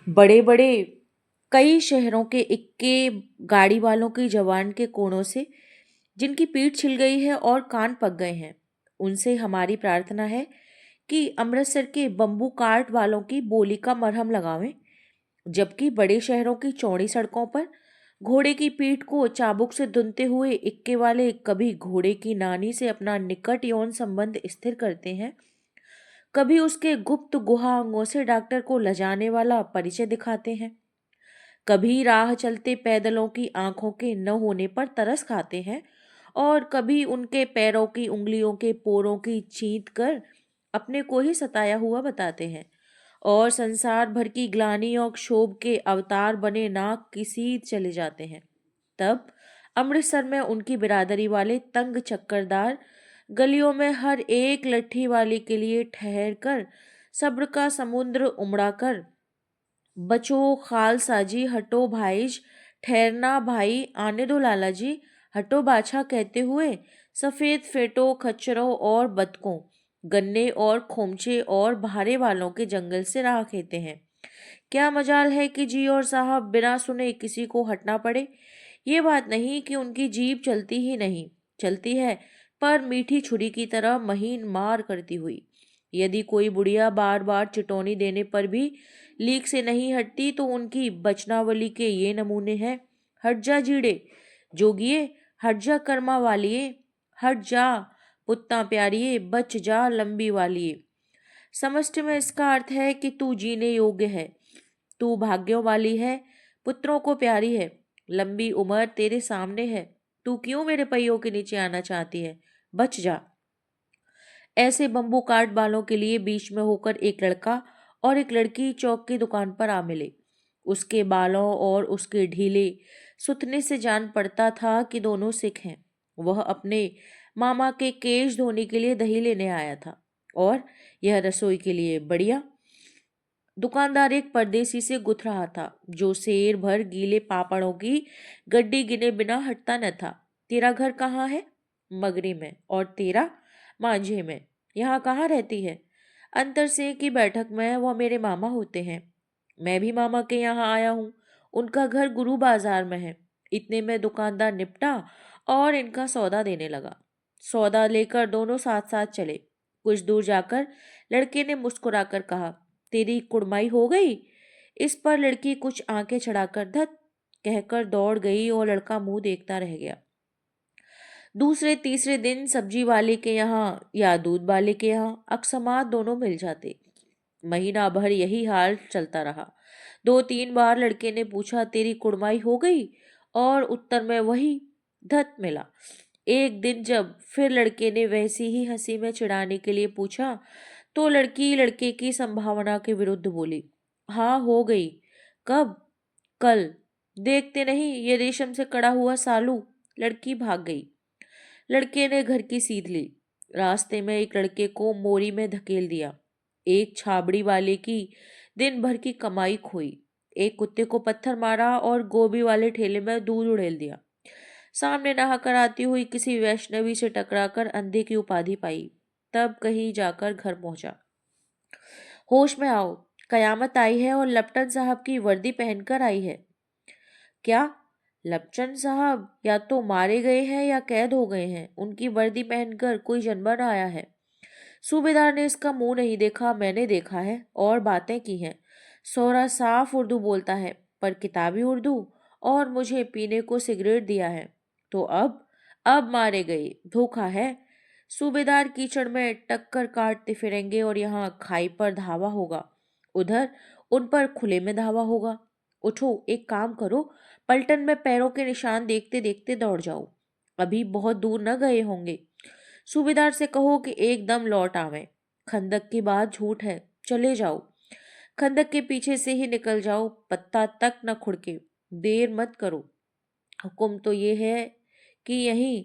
बड़े बड़े कई शहरों के इक्के गाड़ी वालों की जवान के कोणों से जिनकी पीठ छिल गई है और कान पक गए हैं, उनसे हमारी प्रार्थना है कि अमृतसर के बम्बू काट वालों की बोली का मरहम लगावें। जबकि बड़े शहरों की चौड़ी सड़कों पर घोड़े की पीठ को चाबुक से धुनते हुए इक्के वाले कभी घोड़े की नानी से अपना निकट यौन संबंध स्थिर करते हैं, कभी उसके गुप्त गुहा अंगों से डॉक्टर को लजाने वाला परिचय दिखाते हैं, कभी राह चलते पैदलों की आंखों के न होने पर तरस खाते हैं, और कभी उनके पैरों की उंगलियों के पोरों की चींट कर अपने को ही सताया हुआ बताते हैं, और संसार भर की ग्लानि और क्षोभ के अवतार बने नाक की सीध चले जाते हैं। तब अमृतसर में उनकी बिरादरी वाले तंग चक्करदार गलियों में हर एक लट्ठी वाले के लिए ठहर कर सब्र का समुद्र उमड़ा कर बचो खालसा जी हटो भाईज, ठहरना भाई आने दो लाला जी, हटो बाछा कहते हुए सफेद फेटो खच्चरों और बतकों, गन्ने और खोमचे और भारे वालों के जंगल से राह खेते हैं। क्या मजाल है कि जी और साहब बिना सुने किसी को हटना पड़े। ये बात नहीं कि उनकी जीभ चलती ही नहीं, चलती है, पर मीठी छुरी की तरह महीन मार करती हुई। यदि कोई बुढ़िया बार बार चिटौनी देने पर भी लीक से नहीं हटती तो उनकी बचनावली के ये नमूने हैं। हट जा जीड़े जोगिए, हट जा कर्मा वालिए, हट जा पुत्ता प्यारिए, बच जा लंबी वालिए। समष्टि में इसका अर्थ है कि तू जीने योग्य है, तू भाग्यों वाली है, पुत्रों को प्यारी है, लंबी उम्र तेरे सामने है, तू क्यों मेरे पहियों के नीचे आना चाहती है, बच जा। ऐसे बम्बू काट बालों के लिए बीच में होकर एक लड़का और एक लड़की चौक की दुकान पर आ मिले। उसके बालों और उसके ढीले सुथने से जान पड़ता था कि दोनों सिख हैं। वह अपने मामा के केश धोने के लिए दही लेने आया था, और यह रसोई के लिए बढ़िया। दुकानदार एक परदेसी से गुथ रहा था जो शेर भर गीले पापड़ों की गड्डी गिने बिना हटता न था। तेरा घर कहाँ है? मगरी में। और तेरा? मांझे में। यहाँ कहाँ रहती है? अंतर सिंह की बैठक में। वह मेरे मामा होते हैं। मैं भी मामा के यहाँ आया हूँ। उनका घर गुरु बाजार में है। इतने में दुकानदार निपटा और इनका सौदा देने लगा। सौदा लेकर दोनों साथ साथ चले। कुछ दूर जाकर लड़के ने मुस्कुराकर कहा, तेरी कुड़माई हो गई? इस पर लड़की कुछ आंखें चढ़ाकर धत कहकर दौड़ गई और लड़का मुंह देखता रह गया। दूसरे तीसरे दिन सब्जी वाले के यहाँ या दूध वाले के यहाँ अकस्मात दोनों मिल जाते। महीना भर यही हाल चलता रहा। दो तीन बार लड़के ने पूछा, तेरी कुड़माई हो गई? और उत्तर में वही धत मिला। एक दिन जब फिर लड़के ने वैसी ही हंसी में चिढ़ाने के लिए पूछा तो लड़की लड़के की संभावना के विरुद्ध बोली, हाँ हो गई। कब? कल। देखते नहीं ये रेशम से कड़ा हुआ सालू। लड़की भाग गई। लड़के ने घर की सीध ली। रास्ते में एक लड़के को मोरी में धकेल दिया। एक छाबड़ी वाले की दिन भर की कमाई खोई। एक कुत्ते को पत्थर मारा और गोभी वाले ठेले में दूध उड़ेल दिया। सामने नहाकर आती हुई किसी वैष्णवी से टकराकर अंधे की उपाधि पाई। तब कहीं जाकर घर पहुंचा। होश में आओ, कयामत आई है और लपटन साहब की वर्दी पहनकर आई है। क्या? लपटन साहब या तो मारे गए हैं या कैद हो गए हैं। उनकी वर्दी पहनकर कोई जानवर आया है। सूबेदार ने इसका मुंह नहीं देखा, मैंने देखा है और बातें की हैं। सोहरा साफ उर्दू बोलता है, पर किताबी उर्दू, और मुझे पीने को सिगरेट दिया है। तो अब मारे गए, धोखा है। सूबेदार कीचड़ में टक्कर काटते फिरेंगे और यहाँ खाई पर धावा होगा, उधर उन पर खुले में धावा होगा। उठो, एक काम करो, पलटन में पैरों के निशान देखते देखते दौड़ जाओ। अभी बहुत दूर न गए होंगे। सूबेदार से कहो कि एकदम लौट आवे। खंदक की बात झूठ है, चले जाओ। खंदक के पीछे से ही निकल जाओ, पत्ता तक न खुड़के। देर मत करो। हुक्म तो ये है कि यहीं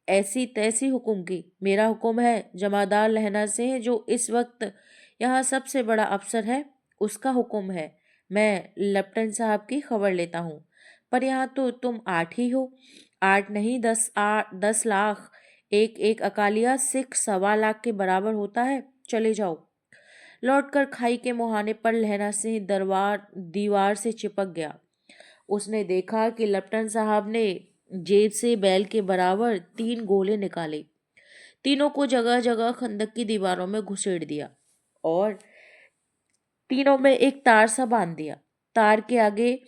ऐसी तैसी हुक्म की। मेरा हुक्म है जमादार लहना से जो इस वक्त यहाँ सबसे बड़ा अफसर है, उसका हुक्म है। मैं लेफ्टिनेंट साहब की खबर लेता हूँ। पर यहाँ तो तुम 8 ही हो। 8 नहीं, 10 लाख। एक एक अकालिया सिख 1.25 लाख के बराबर होता है। चले जाओ। लौटकर खाई के मुहाने पर लहना सिंह दरबार दीवार से चिपक गया। उसने देखा कि लेफ्टिनेंट साहब ने जेब से बैल के बराबर 3 गोले निकाले, तीनों को जगह जगह खंदक की दीवारों में घुसेड़ दिया और तीनों में एक तार सा बांध दिया। तार के आगे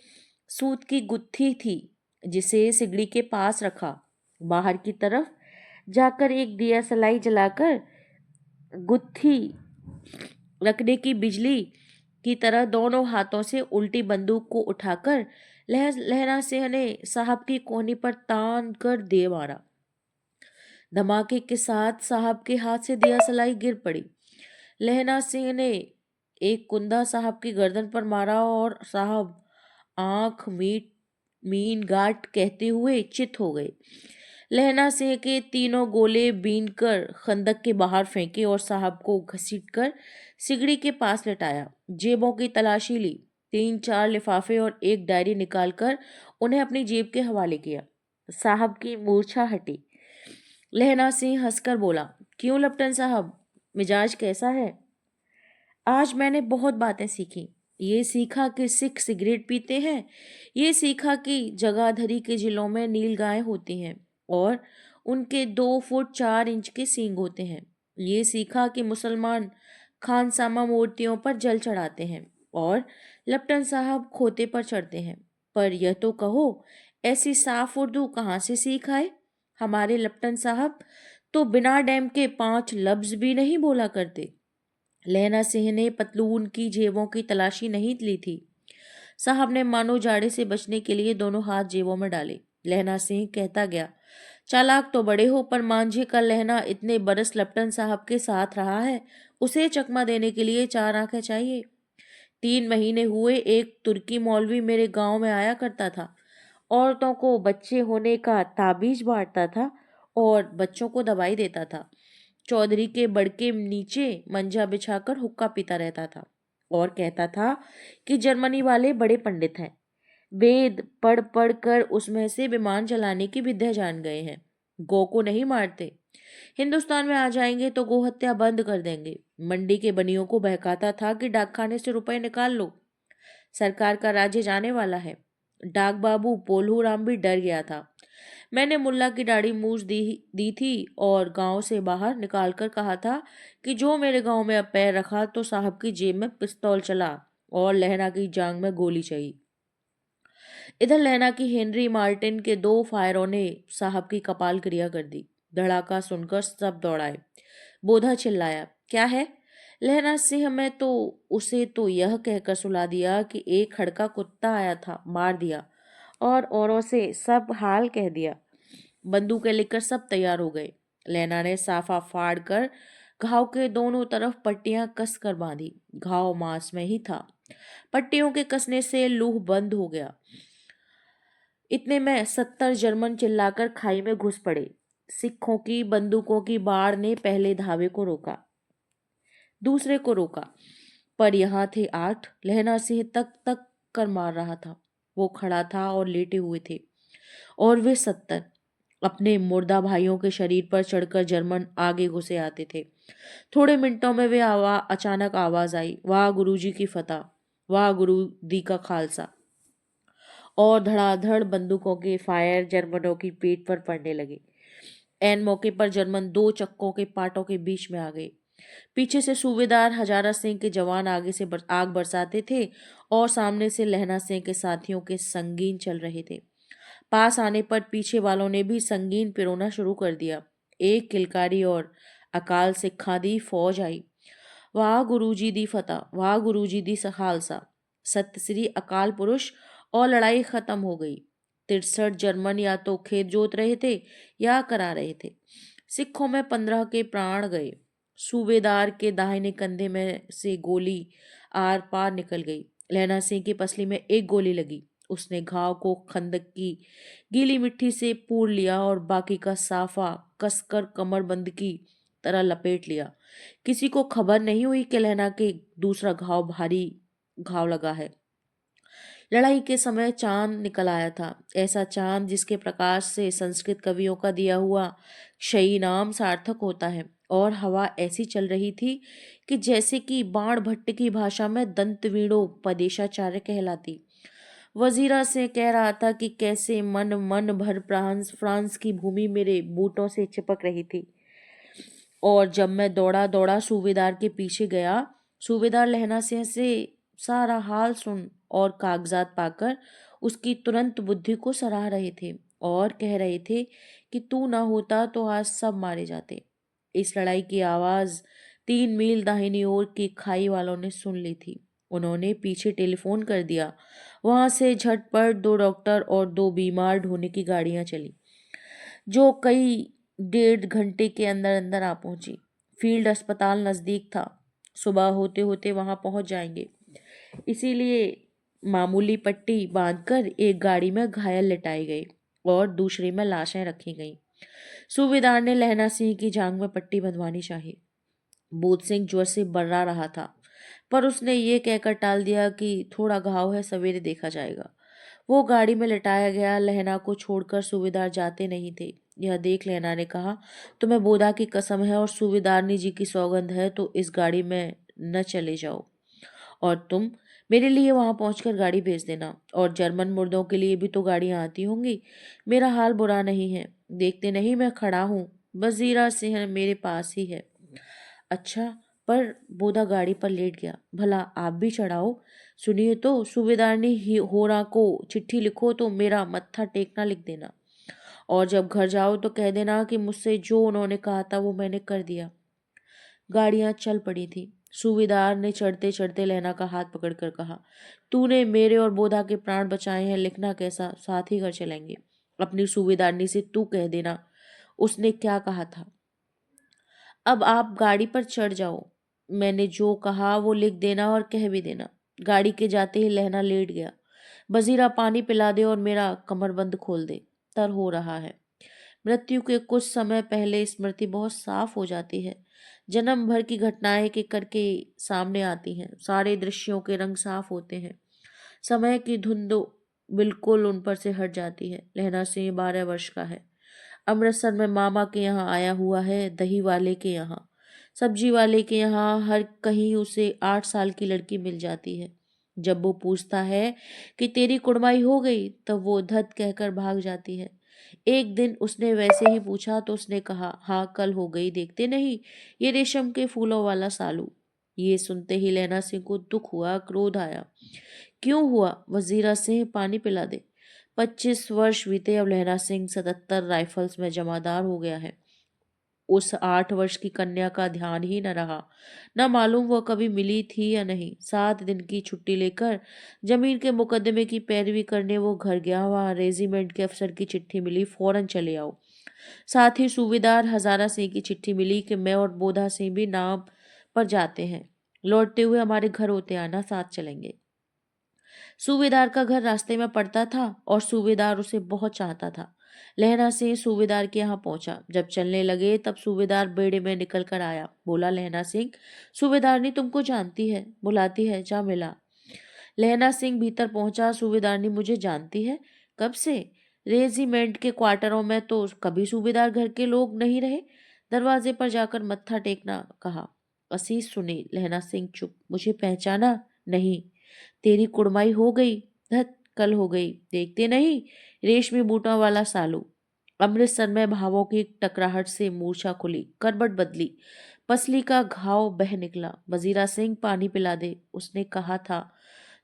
सूत की गुत्थी थी जिसे सिगड़ी के पास रखा। बाहर की तरफ जाकर एक दिया सलाई जलाकर गुत्थी रखने की बिजली की तरह दोनों हाथों से उल्टी बंदूक को उठाकर लहना सिंह ने साहब की कोहनी पर तान कर दे मारा। धमाके के साथ साहब के हाथ से दिया सलाई गिर पड़ी। लहना सिंह ने एक कुंदा साहब की गर्दन पर मारा और साहब आंख मीन गाट कहते हुए चित हो गए। लहना सिंह के तीनों गोले बीन कर खंदक के बाहर फेंके और साहब को घसीटकर सिगड़ी के पास लटाया। जेबों की तलाशी ली, 3-4 लिफाफे और एक डायरी निकालकर उन्हें अपनी जेब के हवाले किया। साहब की मूर्छा हटी। लहना सिंह हंसकर बोला, क्यों लेफ्टिनेंट साहब, मिजाज कैसा है? आज मैंने बहुत बातें सीखी। ये सीखा कि सिख सिगरेट पीते हैं, ये सीखा कि जगाधरी के जिलों में नील गाय होती हैं और उनके 2 फुट 4 इंच के सींग होते हैं। ये सीखा कि मुसलमान खानसामा मूर्तियों पर जल चढ़ाते हैं और लेफ्टिनेंट साहब खोते पर चढ़ते हैं। पर यह तो कहो, ऐसी साफ उर्दू कहाँ से सीख आए? हमारे लेफ्टिनेंट साहब तो बिना डैम के 5 लफ्ज भी नहीं बोला करते। लहना सिंह ने पतलून की जेबों की तलाशी नहीं ली थी। साहब ने मानो जाड़े से बचने के लिए दोनों हाथ जेबों में डाले। लहना सिंह कहता गया, चालाक तो बड़े हो, पर मांझे का लहना इतने बरस लेफ्टिनेंट साहब के साथ रहा है, उसे चकमा देने के लिए 4 आंखें चाहिए। 3 महीने हुए एक तुर्की मौलवी मेरे गांव में आया करता था। औरतों को बच्चे होने का ताबीज बांटता था और बच्चों को दवाई देता था। चौधरी के बड़के नीचे मंजा बिछाकर हुक्का पीता रहता था और कहता था कि जर्मनी वाले बड़े पंडित हैं, वेद पढ़ पढ़ कर उसमें से विमान चलाने की विद्या जान गए हैं। गौ को नहीं मारते, हिंदुस्तान में आ जाएंगे तो गौ हत्या बंद कर देंगे। मंडी के बनियों को बहकाता था कि डाकखाने से रुपए निकाल लो, सरकार का राज्य जाने वाला है। डाक बाबू पोल्हू राम भी डर गया था। मैंने मुल्ला की दाढ़ी मूछ दी थी और गांव से बाहर निकालकर कहा था कि जो मेरे गांव में अब पैर रखा तो साहब की जेब में पिस्तौल चला और लहना की जांग में गोली चली। इधर लहना की हेनरी मार्टिन के 2 फायरों ने साहब की कपाल क्रिया कर दी। धड़ाका सुनकर सब दौड़ाए। बोधा चिल्लाया, क्या है? लहना सिंह में तो उसे तो यह कहकर सुला दिया कि एक खड़का कुत्ता आया था, मार दिया, और औरों से सब हाल कह दिया। बंदूकें लेकर सब तैयार हो गए। लैना ने साफा फाड़ कर घाव के दोनों तरफ पट्टियां कस कर बांधी। घाव मांस में ही था। पट्टियों के कसने से लूह बंद हो गया। इतने में 70 जर्मन चिल्लाकर खाई में घुस पड़े। सिखों की बंदूकों की बाढ़ ने पहले धावे को रोका, दूसरे को रोका, पर यहाँ थे 8। लहना सिंह तक तक कर मार रहा था। वो खड़ा था और लेटे हुए थे और वे 70 अपने मुर्दा भाइयों के शरीर पर चढ़कर जर्मन आगे घुसे आते थे। थोड़े मिनटों में वे अचानक आवाज आई, वाह गुरुजी की फतह, वाह गुरु दी का खालसा, और धड़ाधड़ बंदूकों के फायर जर्मनों की पीठ पर पड़ने लगे। ऐन मौके पर जर्मन 2 चक्कों के पाटों के बीच में आ गए। पीछे से सूबेदार हजारा सिंह के जवान आगे से आग बरसाते थे और सामने से लहना सिंह के साथियों के संगीन चल रहे थे। पास आने पर पीछे वालों ने भी संगीन पिरोना शुरू कर दिया। एक किलकारी और अकाल सिखा दी फौज आई। वाह गुरुजी दी फतह, वाह गुरुजी दी खालसा, सत्य श्री अकाल पुरुष, और लड़ाई खत्म हो गई। 63 जर्मन या तो खेत जोत रहे थे या करा रहे थे। सिखों में 15 के प्राण गए। सूबेदार के दाहिने कंधे में से गोली आर पार निकल गई। लहना सिंह की पसली में एक गोली लगी। उसने घाव को खंदक की गीली मिट्टी से पूर लिया और बाकी का साफा कसकर कमरबंद की तरह लपेट लिया। किसी को खबर नहीं हुई कि लहना के दूसरा घाव भारी घाव लगा है। लड़ाई के समय चांद निकल आया था, ऐसा चांद जिसके प्रकाश से संस्कृत कवियों का दिया हुआ क्षयी नाम सार्थक होता है और हवा ऐसी चल रही थी कि जैसे कि बाण भट्ट की भाषा में दंतवीणो पदेशाचार्य कहलाती। वजीरा से कह रहा था कि कैसे मन मन भर फ्रांस फ्रांस की भूमि मेरे बूटों से चिपक रही थी। और जब मैं दौड़ा दौड़ा सूबेदार के पीछे गया, सूबेदार लहना सिंह से सारा हाल सुन और कागजात पाकर उसकी तुरंत बुद्धि को सराह रहे थे और कह रहे थे कि तू ना होता तो आज सब मारे जाते। इस लड़ाई की आवाज 3 मील दाहिनी ओर की खाई वालों ने सुन ली थी। उन्होंने पीछे टेलीफोन कर दिया। वहां से झटपट 2 डॉक्टर और 2 बीमार ढोने की गाड़ियां चली, जो कई 1.5 घंटे के अंदर अंदर आ पहुंची। फील्ड अस्पताल नजदीक था, सुबह होते होते वहां पहुंच जाएंगे। इसीलिए मामूली पट्टी बांधकर एक गाड़ी में घायल लिटाए गए और दूसरी में लाशें रखी गईं। सूबेदार ने लहना सिंह की जांघ में पट्टी बंधवानी चाहिए। बोध सिंह ज्वर से बर्रा रहा था, पर उसने ये कहकर टाल दिया कि थोड़ा घाव है, सवेरे देखा जाएगा। वो गाड़ी में लटाया गया। लहना को छोड़कर सूबेदार जाते नहीं थे। यह देख लहना ने कहा, तुम्हें बोधा की कसम है और सूबेदारनी जी की सौगंध है तो इस गाड़ी में न चले जाओ, और तुम मेरे लिए वहां पहुंचकर गाड़ी भेज देना। और जर्मन मुर्दों के लिए भी तो गाड़ियां आती होंगी। मेरा हाल बुरा नहीं है, देखते नहीं मैं खड़ा हूँ, वजीरा सिंह मेरे पास ही है। अच्छा, पर बोधा गाड़ी पर लेट गया। भला आप भी चढ़ाओ। सुनिए तो, सूबेदारनी होरा को चिट्ठी लिखो तो मेरा मत्था टेकना लिख देना, और जब घर जाओ तो कह देना कि मुझसे जो उन्होंने कहा था वो मैंने कर दिया। गाड़ियां चल पड़ी थी। सूबेदार ने चढ़ते चढ़ते लहना का हाथ पकड़कर कहा, तूने मेरे और बोधा के प्राण बचाए हैं, लिखना कैसा, साथ ही घर चलेंगे। अपनी सूबेदारनी से तू कह देना उसने क्या कहा था। अब आप गाड़ी पर चढ़ जाओ, मैंने जो कहा वो लिख देना और कह भी देना। गाड़ी के जाते ही लहना लेट गया। वजीरा पानी पिला दे और मेरा कमरबंद खोल दे, तर हो रहा है। मृत्यु के कुछ समय पहले स्मृति बहुत साफ हो जाती है। जन्म भर की घटनाएं के करके सामने आती हैं। सारे दृश्यों के रंग साफ होते हैं। समय की धुंध बिल्कुल उन पर से हट जाती है। लहना सिंह 12 वर्ष का है। अमृतसर में मामा के यहाँ आया हुआ है, दही वाले के यहाँ, सब्जी वाले के यहाँ, हर कहीं उसे 8 साल की लड़की मिल जाती है। जब वो पूछता है कि तेरी कुड़माई हो गई, तब वो धत कहकर भाग जाती है। एक दिन उसने वैसे ही पूछा तो उसने कहा, हाँ कल हो गई, देखते नहीं, ये रेशम के फूलों वाला सालू। ये सुनते ही लहना सिंह को दुख हुआ, क्रोध आया। क्यों हुआ? वजीरा सिंह पानी पिला दे। 25 वर्ष बीते, अब लहरा सिंह 77 राइफल्स में जमादार हो गया है। उस 8 वर्ष की कन्या का ध्यान ही न रहा। न मालूम वह कभी मिली थी या नहीं। 7 दिन की छुट्टी लेकर जमीन के मुकदमे की पैरवी करने वो घर गया। वहां रेजिमेंट के अफसर की चिट्ठी मिली, फौरन चले आओ। साथ ही सूबेदार हजारा सिंह की चिट्ठी मिली कि मैं और बोधा सिंह भी नाम पर जाते हैं, लौटते हुए हमारे घर होते आना, साथ चलेंगे। सूबेदार का घर रास्ते में पड़ता था और सूबेदार उसे बहुत चाहता था। लहरा सिंह सूबेदार के यहाँ पहुंचा। जब चलने लगे तब सूबेदार बेड़े में निकल कर आया। बोला, लहना सिंह, सूबेदारनी तुमको जानती है, बुलाती है, जा मिला। लहना सिंह भीतर पहुंचा। सूबेदारनी मुझे जानती है? कब से? रेजिमेंट के क्वार्टरों में तो कभी सूबेदार घर के लोग नहीं रहे। दरवाजे पर जाकर मत्था टेकना कहा। असीस सुनी। लहना सिंह चुप। मुझे पहचाना नहीं? तेरी कुड़माई हो गई? धत, कल हो गई, देखते नहीं, रेशमी बूटों वाला सालू। अमृतसर में भावों की टकराहट से मूर्छा खुली, करबट बदली, पसली का घाव बह निकला। वजीरा सिंह पानी पिला दे, उसने कहा था।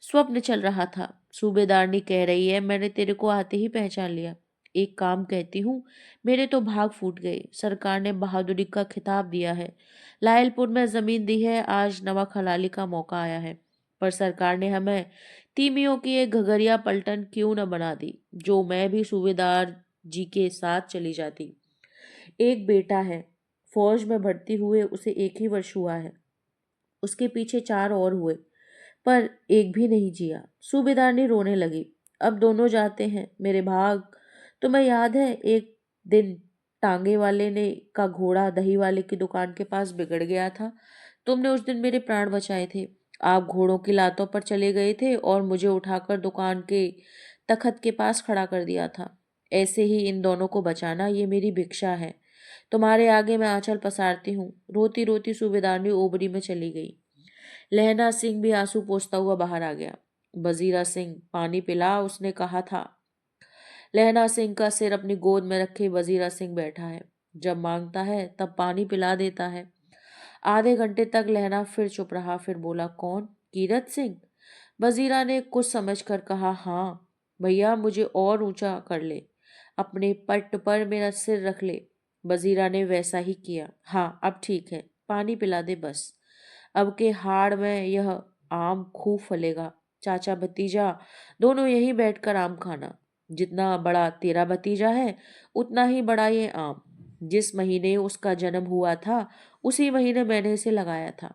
स्वप्न चल रहा था। सूबेदारनी कह रही है मैंने तेरे को आते ही पहचान लिया। एक काम कहती हूँ, मेरे तो भाग फूट गए। सरकार ने बहादुरी का खिताब दिया है, लायलपुर में जमीन दी है, आज नमक हलाली का मौका आया है। पर सरकार ने हमें तीमियों की एक घगरिया पलटन क्यों न बना दी, जो मैं भी सूबेदार जी के साथ चली जाती। एक बेटा है, फौज में भर्ती हुए उसे 1 ही वर्ष हुआ है। उसके पीछे 4 और हुए, पर एक भी नहीं जिया। सूबेदारनी रोने लगी। अब दोनों जाते हैं मेरे भाग। तुम्हें याद है एक दिन टांगे वाले ने का घोड़ा दही वाले की दुकान के पास बिगड़ गया था। तुमने उस दिन मेरे प्राण बचाए थे। आप घोड़ों की लातों पर चले गए थे और मुझे उठाकर दुकान के तखत के पास खड़ा कर दिया था। ऐसे ही इन दोनों को बचाना, ये मेरी भिक्षा है। तुम्हारे आगे मैं आंचल पसारती हूँ। रोती रोती सूबेदारनी ओबरी में चली गई। लहना सिंह भी आंसू पोंछता हुआ बाहर आ गया। वजीरा सिंह, पानी पिला, उसने कहा था। लहना सिंह का सिर अपनी गोद में रखे वजीरा सिंह बैठा है। जब मांगता है तब पानी पिला देता है। आधे घंटे तक लहना फिर चुप रहा, फिर बोला, कौन? कीरत सिंह? वजीरा ने कुछ समझकर कहा, हाँ भैया, मुझे और ऊंचा कर ले, अपने पट्ट पर मेरा सिर रख ले। वजीरा ने वैसा ही किया। हाँ, अब ठीक है, पानी पिला दे बस। अब के हाड़ में यह आम खूब फलेगा। चाचा भतीजा दोनों यहीं बैठकर आम खाना। जितना बड़ा तेरा भतीजा है उतना ही बड़ा ये आम। जिस महीने उसका जन्म हुआ था उसी महीने मैंने इसे लगाया था।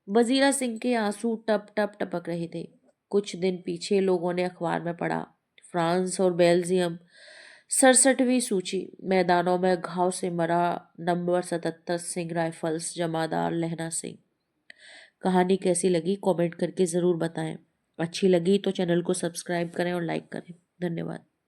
वजीरा सिंह के आंसू टप टप टपक रहे थे। कुछ दिन पीछे लोगों ने अखबार में पढ़ा, फ्रांस और बेल्जियम 67वीं सूची, मैदानों में घाव से मरा नंबर 77 सिंह राइफल्स जमादार लहना सिंह। कहानी कैसी लगी कमेंट करके ज़रूर बताएं। अच्छी लगी तो चैनल को सब्सक्राइब करें और लाइक करें। धन्यवाद।